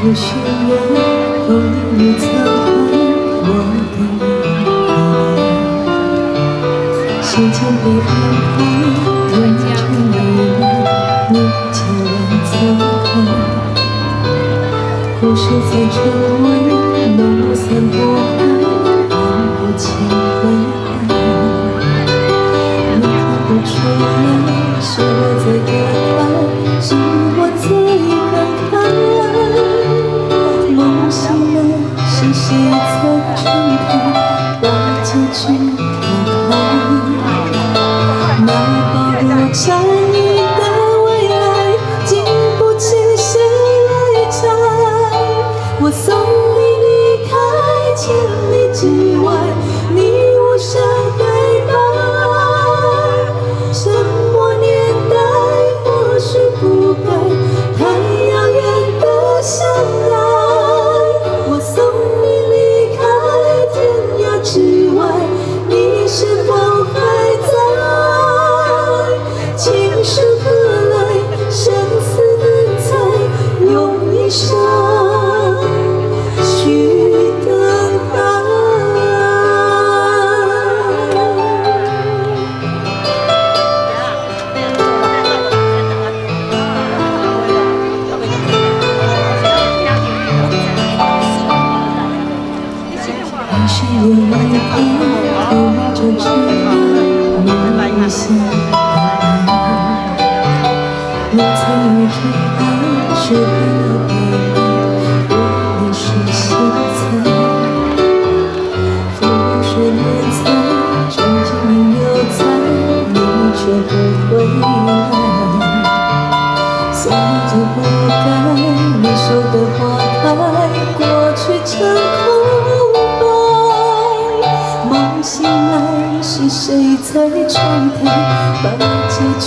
不需要风雨苍白，我的人，时间被安排，变成未来，你千万走开。故事在成为梦散不开，看不清未来。你看不出来，是我在隔开，是我在感慨。梦醒了，是谁在承担，把结局打开？那保留着你的未来，经不起谁来摘。我送你离开千里之外，你无声对白。什么年代或许不该太遥远的相爱。我送你离开天涯之外，你是否还在？情深何来，生死难猜，用一生去等待。还是有一天，我就知道你无限的爱。你曾与之爱，学会了悲哀，我已是现在。覆水年财，终究留在，你却不回来。所有不该你说的花开，过去成空白。梦醒来，是谁在窗台，把结局